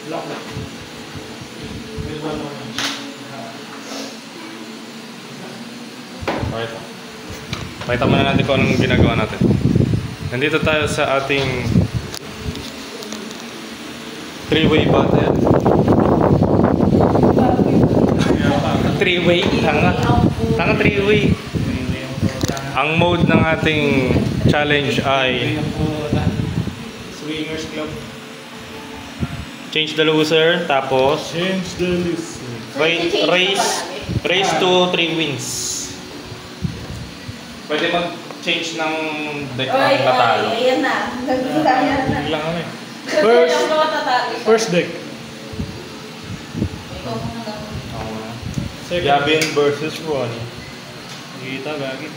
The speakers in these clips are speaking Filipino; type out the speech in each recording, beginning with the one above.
Lock. With one more. Okay. Pakita muna natin kung anong ginagawa natin. Nandito tayo sa ating three-way battle. Three-way? Tanga three-way. Ang mode ng ating challenge ay Swingers Club. change the loser, tapos Change the loser. race to 3 wins. Pwede mag-change ng deck ng natalo. Ayan na. Nagkaya na. Biglang kami. First First deck. Second. Gavin versus Ronnie. Kita gagi.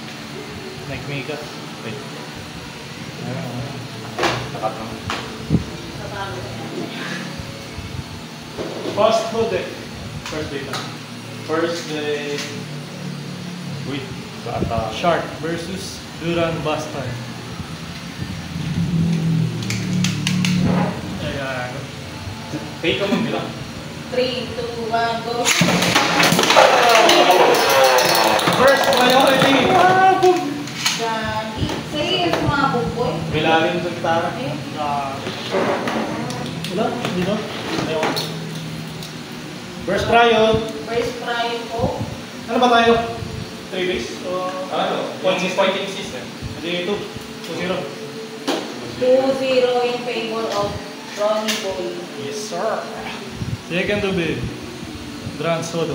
Nike makeup. Wait. Takat lang. Fast food deck. First deck lang. First day. Uy, bata. Shark versus Duran Bastard. Ayan. Take ka mong bilang. 3, 2, 1, go! First priority. Gagi. Sige, yung mga buboy. Bilangin sa gitara. Wala? Dito? Ayaw. First trial. First try ko. Ano ba tayo? 3 days? Ano? Pointing system. Hindi ito. 2-0. 2-0 in favor of Ronnie Boy. Yes, sir. Second to be Dran Sodo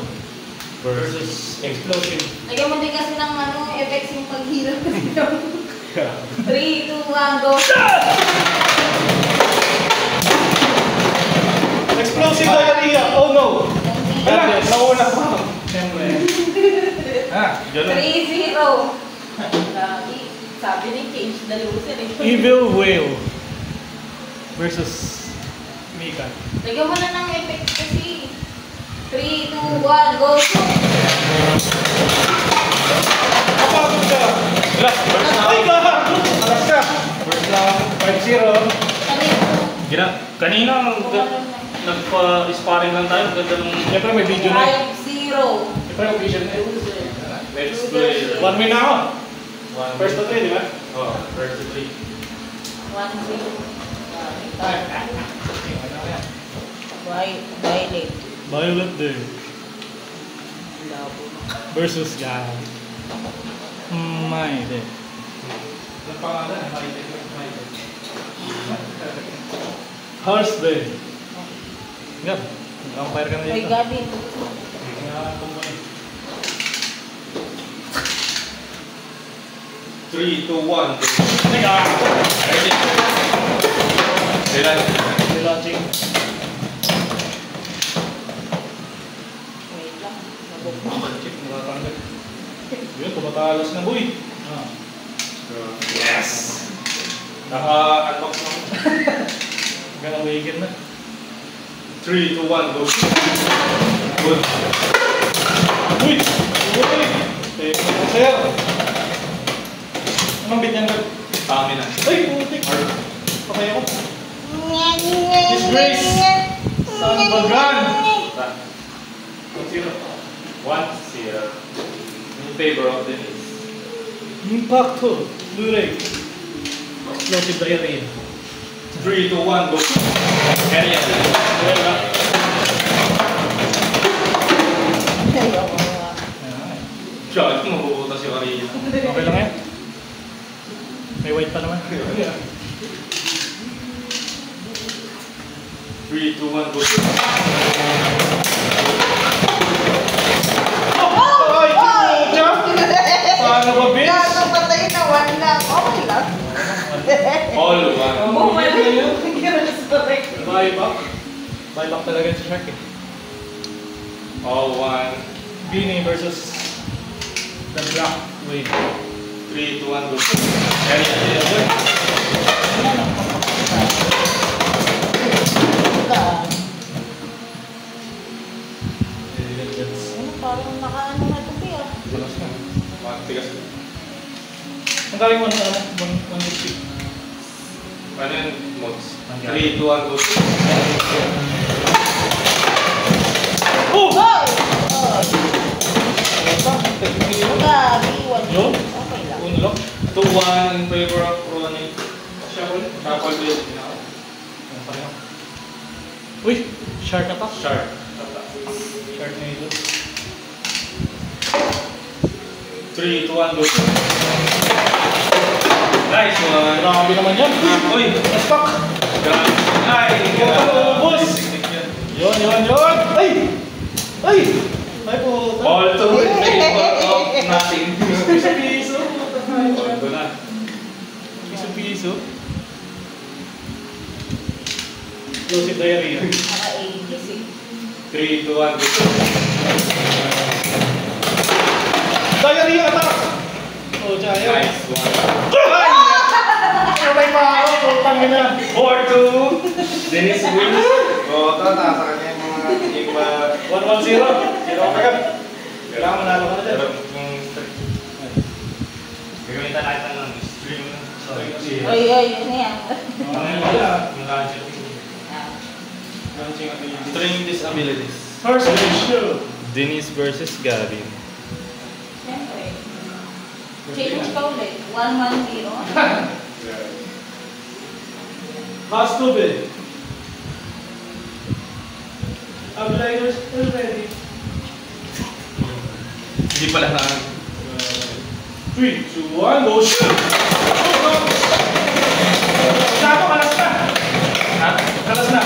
versus Explosive. Lagyan mo din kasi ng effects yung paghirap kasi yung 3, 2, 1, go! Explosive diarrhea! Oh no! Wala, nauna pa. Siyempre. 3-0. Lagi. Sabi ni change the loser eh. Evil Whale versus Mika. Lagyan mo na ng effects kasi. 3, 2, 1, go! Kapagod ka! First na. Ay, gahago! Alas ka! First lang, 5-0. Kanina, nagpa-sparring lang tayo. Ganda nung... Siyempre may video na. 5-0. Siyempre may video na. Let's play. 1 win na ako. First to 3, di ba? Oh, first to 3. 1-0. Violet. Violet Day versus Gan. My Day. Ang pangalan, Horse Day. Gab, umpire ka na Ay, dito. Gavin. 3, 2, 1. Teka! Ready? Relaunching. Wait lang. Check, natatanggal. Yun, tumatalas na boy. Yes! Naka-unbox naman. Hanggang awaken na. 3, 2, 1, go! Good. Uy! Uy! Take mo sir. Anong bit yan? Stamina. Ay, putik! Patay ako. Disgrace! Son of a gun! 1-0. In favor of Denise. Impacto! Blu-ray. Explosive diarrhea. 3, 2, 1, go! Area. Siya, ito mabubutas yung arena. Okay lang yan. May white pa naman. 3, 2, 1, go! Ay! Paano ba, bitch? Gaano patay na 1 lang. Okay lang. All 1. Bumalik. Correct. Buyback. Buyback talaga si Shark eh. All 1. Beanie versus the Black Wave. 3, 2, 1, go! Area. Ano, parang nakaano na ito kaya? Bulas na. Matigas na. Ang galing mo na 160. Ano yun, mods? 3, 2, 1, go! 3-2-1 in favor of Ronnie. Shuffle. Shuffle bill. Ano pa rin? Uy! Shark na pa? Shark. Shark na ito. 3-2-1 go. Nice one. Grabe naman yan. Uy! Na-stuck! Grabe. Ay! Ubus! Yun! Ay! Ay! Ay po! All to in favor of nothing. Piso-piso! All to na. Piso-piso! Explosive diarrhea. Naka-80s eh. 3-2-1 go. Diarrhea attack! Oh, Jaya. Nice one. Ay! Patay pa ako! Putang ina! 4-2. Dennis wins. Oo, ito, sa kanya yung mga iba. 1-1-0. Zero ka agad. Kailangan manalo ka na dyan. Pero kung gagawin tayo natin ng stream. Oy, yun na yan. Yung launcher. String disabilities. First ratio. Dennis versus Gavin. Siyempre. Change ka ulit. 1-1-0. Has to be. Abliners is ready. Hindi pala na. 3, 2, 1, go shoot! Sako, kalas na! Ha? Kalas na!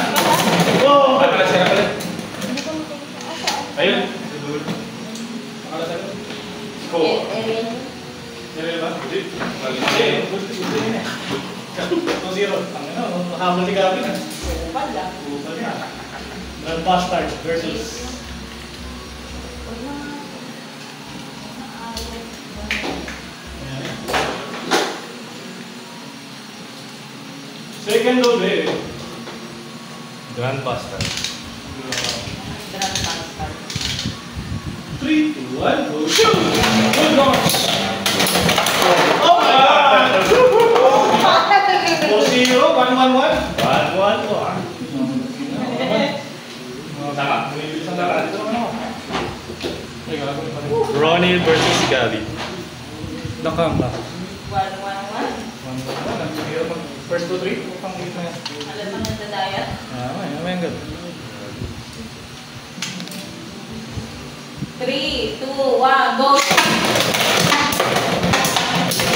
Oh! Ay, pala siya pala. Ayun. Kalas na. Score. Area ba? Hindi. Hindi. 2-0. Ang ano, habol ni Gavin na. Upal lang. Upal na. The Bastard versus... Second doble. Grandmaster. 3, 2, 1, go shoot! Good launch! Oh my God! 4-0, 1-1-1. 1-1-1. Tama. Tama. Ronnie versus Gavin. Nakam na. 1-1-1. First 2-3, upang gitna yan. Alam mo nagdadayat? May hanggang. 3, 2, 1, go!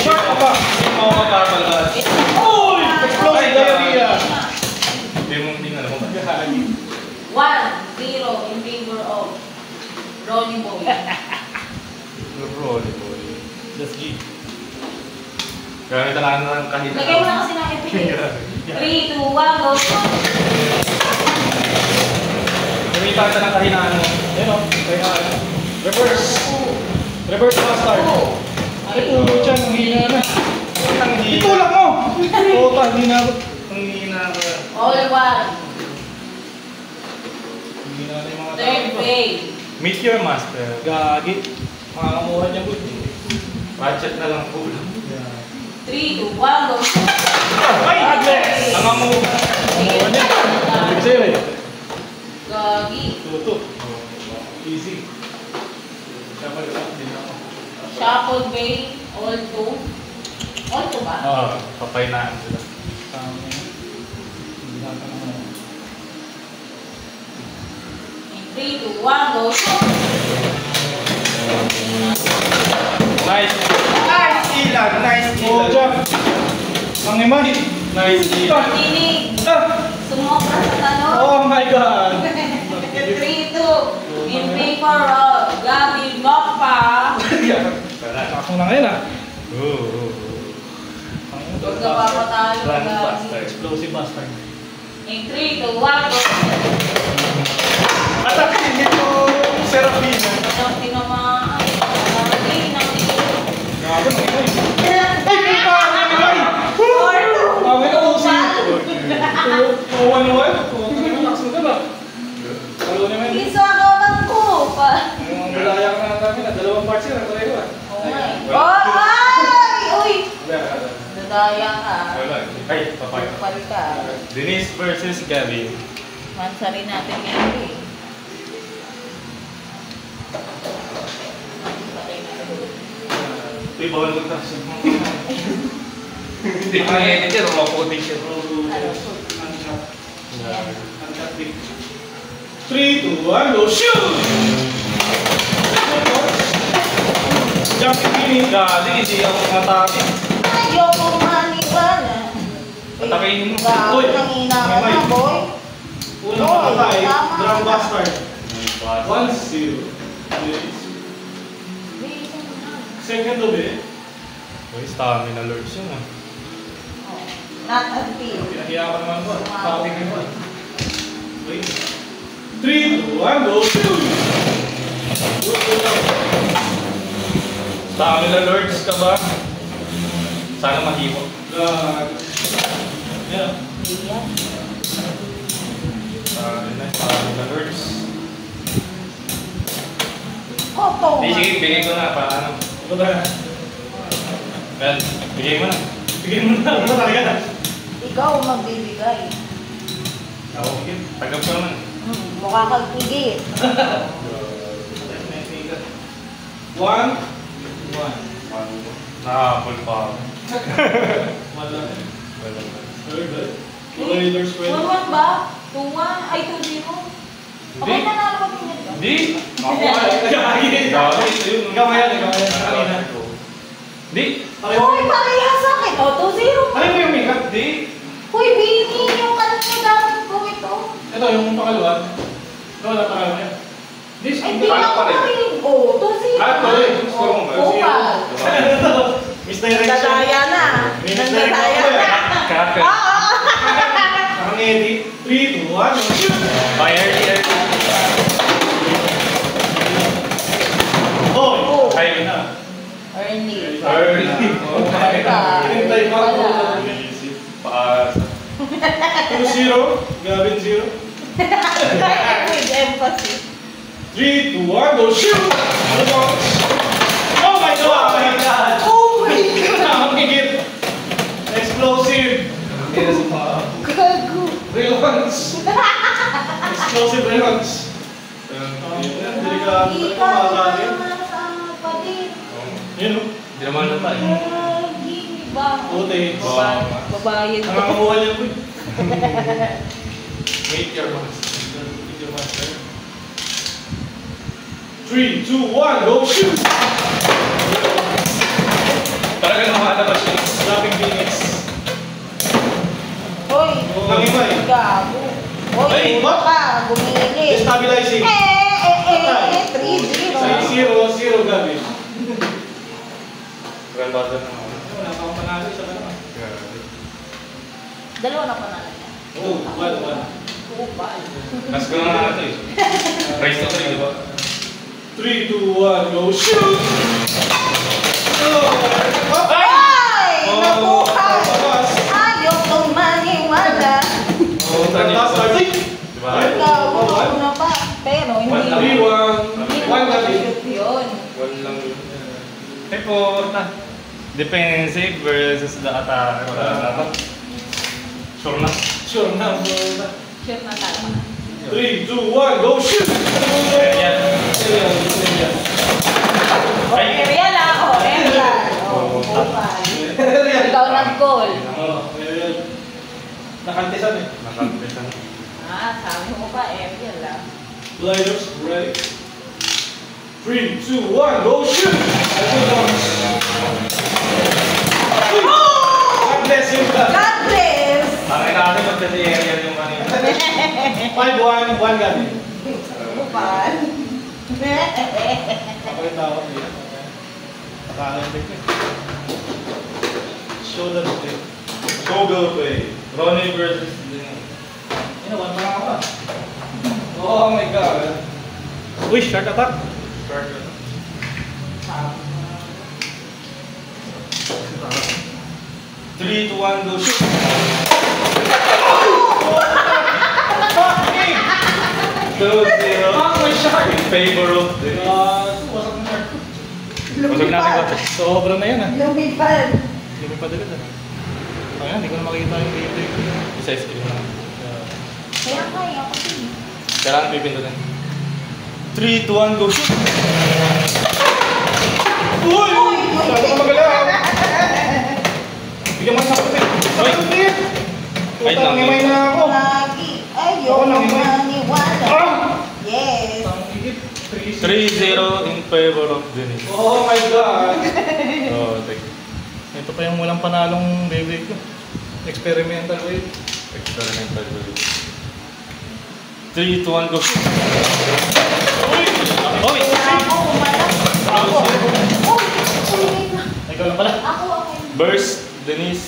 Shark ka pa! Oo, mapapalabas. Uy! Explosive diarrhea! Hindi mo hindi alam mo. 1-0 in favor of Ronnie Boy. Ronnie boy. That's G. Gamit na lang ng kahit Lagay mo na kasi ng epic. 3, 2, 1, go! Gamita kita ng kahinaan mo. Ayun o. Reverse. Reverse bastard. Ay, ulo dyan. Ang hina na. Itulak mo! Puta, hindi na ako. Ang hina ko. All one. Hindi na yung mga Third tao. play. Meet your master. Gagi. Makakamuha niya po. Ratchet na lang po. 3, 2, 1, go! Ay! Agnes! Ang mo. Kumuha niya. Ibig sa'yo eh. Gagi. Tuto. Easy. Shuffle ka. Hindi na ako. Shuffle bay. All two. All two ba? Oo, papainaan sila. Tama yun. Hindi na ako naman. 3, 2, 1, go! Nice. Nice ilan! Nice Oh, ilan! Jack! Ang iman! Nice. Tinig. Ah! Sumobra sa tanong. Oh my God! 3, 2. In favor of Gabi Mokpa. Ako na ngayon ah. Huwag ka papatalo, Grandmaster. Gabi. Explosive bastard. In 3, 2, 1, go! Atakin nito, Serafina. Ang tinamaan. Ay, Grabe, ang ina eh. Ay, puta! Ay! Ang ina ko si... Uwan-uwan. Lakas mo ka ba? Talo naman. Iso ako ng kupa. Ang galaya ka na namin na. Dalawang parts yun. Ang ko ah. Oh my. Oh, ay! Uy! Dadaya ka. Ay, papay. Kupal ka. Denise versus Gavin. Mansarin natin ngayon eh. Uy, bawal magtaas yun. Hindi ko na-edit yun, maputik yun. Uncut big. 3, 2, 1, go shoot! Jumping finish. Galing, hindi ako matapin. Ayoko maniwala. Patakin mo. Uy, Nang ina ka may na, boy. Unang patay, drum bastard. 1-0. Second dobe. Uy, stamina lords yun ah. Not until. Pinahiya ka naman mo. Papatingin mo. 3, 2, 1, go shoot! Stamina lords ka ba? Sana mahimo. Yeah. Stamina lords. Koto. Di, sige, bigay ko na. Paano? Ito na. Ben, bigay mo na. Bigyan mo na. Ano talaga na? Ikaw magbibigay. Ako, bigay. Tagap ko naman. Mukha kang pigit. 1, 1. Nakapul pa ako. Wala. Wala. Very good. Raiders win. 1-1 ba? 2-1? Ay, 2-0? Okay, nanalo ka din yan. Di! Ako ay. Ikaw yan. Kanina. Di! Uy, pareha sa akin. O, 2-0. Ano mo yung makeup? Di. Uy, Bini, yung ano mo dapat ko ito. Ito yung pangalawa. Wala pa kami. This Ay, di lang ko rin. O, 2-0. tuloy. Score mo ba? Miss Direction. Dadaya na. Dadaya na. Kaka. Oo. Nakang-edit. 3, 2, 1. Shoot! By early. Oh! Ay, Early. Hinintay pa ako. Paas. 2-0. Gavin 0. With emphasis. 3, 2, 1. Go shoot! Oh my God! Oh my God. Nakakigit. Explosive. Gago. Relance. Explosive relance. Delikado. Ikaw naman sa palit. Yun o. Hindi naman na tayo. Gini ba? Puti. Babayad ko. Nakakamuha niya po. Meet your boss. 3, 2, 1. Go shoot! Talaga namalabas yun. Dropping Phoenix. Hoy. Nangimay. Gago. Hoy, Ay, iba ka. Gumili. Destabilizing. 3-0. 0-0 Gavin. Grandfather na ako. Wala pa akong panalo sa kanila. Dalawa na panalo niya. Oh, 1-1. Mas ko na ito eh. Race to 3, di ba? 3, 2, 1, go shoot! Oh! Ay! Oh, Nabuhay! labas. Ayaw kong maniwala. Oh, bastard. Di ba? Ikaw, ako na pa. Pero hindi. 3-1. 1 Gavin. Shoot yun. One lang yun. Hey po, defensive versus the attack. Sure na. Sure na. Shoot na talo. 3, 2, 1, go shoot! Ay! Aerial ah. O, aerial. O, buhay. Ikaw nag-goal. Nakantisan eh. Nakampitan. Ah, sabi mo pa, aerial ah. Gliders, ready. 3, 2, 1, go shoot! God bless you, God. God bless! Ang natin magkasi-area yung kanina. 5-1, 1 Gavin. Bupan. Ako yung tawag niya. Nakalang din ko eh. Shoulder play. Shoulder play. Ronnie versus Inawan pa ako. Oh my God. Uy, shark attack. Shark. 3, 2, 1, go shoot. Fucking! 2-0. Fuck my shark! In favor of the... Wasak na shark. Busog natin ba? Sobra na yun ah. Lumipad. Hindi pa dala ah. Ayan, hindi ko na makita yung gameplay ko. Isa screen na. Kaya kaya ako din. Kailangan pipindutin. 3, 2, 1, go shoot! Uy! Masyado ka magalaw. Bigyan mo sa kapatid. Sa kapatid! Ay, Putang lang. imay na ako. Lagi. Ayaw Ako lang, imay. maniwala. Ah! Yes. Ang higit. 3-0 in favor of Dennis. Oh my God! Oh, thank you. Ito pa yung walang panalong baby ko. Experimental wave. Experimental value. 3, 2, 1, go. Uy! Oy! Ako, umalak. Ako. Uy, ulit na. Ikaw lang pala. Ako. Burst, Dennis.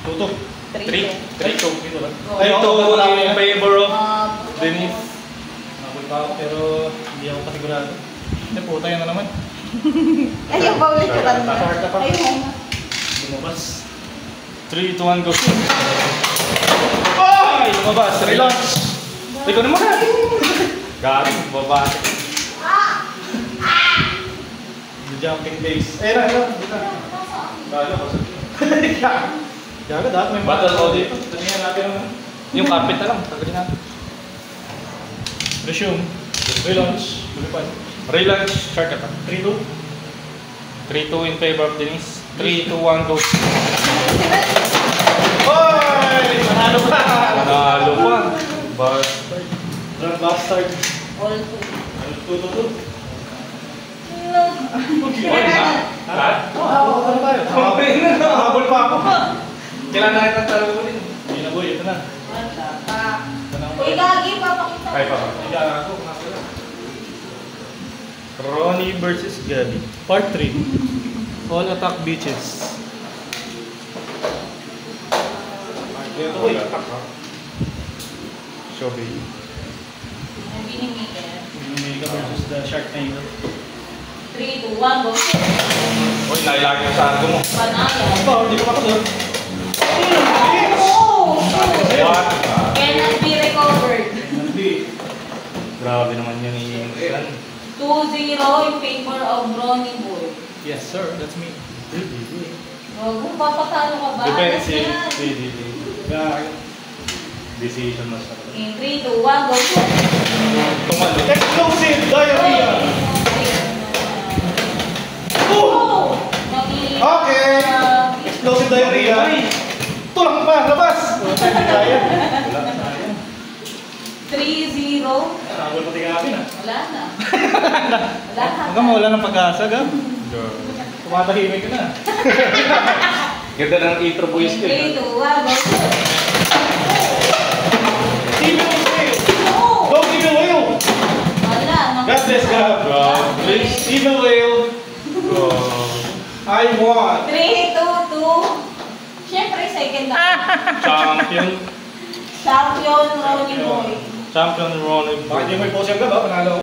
Tuto. 3, 3, 2. 3-2. Dito lang. 3, 2 in favor of Dennis. Nakul pa ako pero hindi ako kasigurado. Hindi, puta yan na naman. Ayaw ba ulit ka kanina? Start na pa. Ayaw nga. Lumabas. 3, 2, 1, go. Ay! Lumabas, relaunch. Ikaw naman. Galing, baba. The jumping base. Eh na, dito. Galing, pasok. Gaga, dapat may Battle audit. Tanihan natin ang Yung carpet na lang, tagalin natin. resume. Relaunch. Lumipad. Relaunch, start ka pa. 3-2. 3-2 in favor of Dennis. 3, 2, 1, go. Oy! Manalo pa! Manalo pa. Bastard. Drunk bastard. All two. Ano, 2-2-2? Oy, ha? Ano tayo? Habol pa ako. Kailan na kitang talunin? Hindi na boy, ito na. Wala pa. Ito na. Uy, gagi, papakita Ay, pa. Higa ako, nasa lang. Ronnie versus Gabi. Part 3. All attack beaches. Ito boy. Shobi. Ang binimigay. Mega versus the Sharknado. 3, 2, 1, go. Uy, nailagay yung sargo mo. Panaya. Ito, hindi ko makasunod. Oh! What? Cannot be recovered. Nandi. Grabe naman yun yung 2-0 in favor of Ronnie Boy. Yes sir, that's me. Oh, kung papatalo ka ba? Defensive. Yes, yan. Gag. Decision mas na. In 3, 2, 1, go. Tumalo. Explosive diarrhea! Oh! Okay. Explosive diarrhea. Ito lang pa, labas! Hindi kaya. Wala, sayang. 3-0. Sabol pati kami na. Wala na. Wala na. Hanggang mawala ng pag-asa, Gab. Tumatahimik ka na. Ganda ng intro boys ko. 3, 2, 1, go. Evil whale! Oh! Go evil whale! Wala. God bless Gab. Please. Evil whale. I won. 3, 2, 2. Siyempre, second na. Champion. Champion Ronnie Boy. Champion Ronnie. Bakit yung may post yung Gab, ha? Panalo.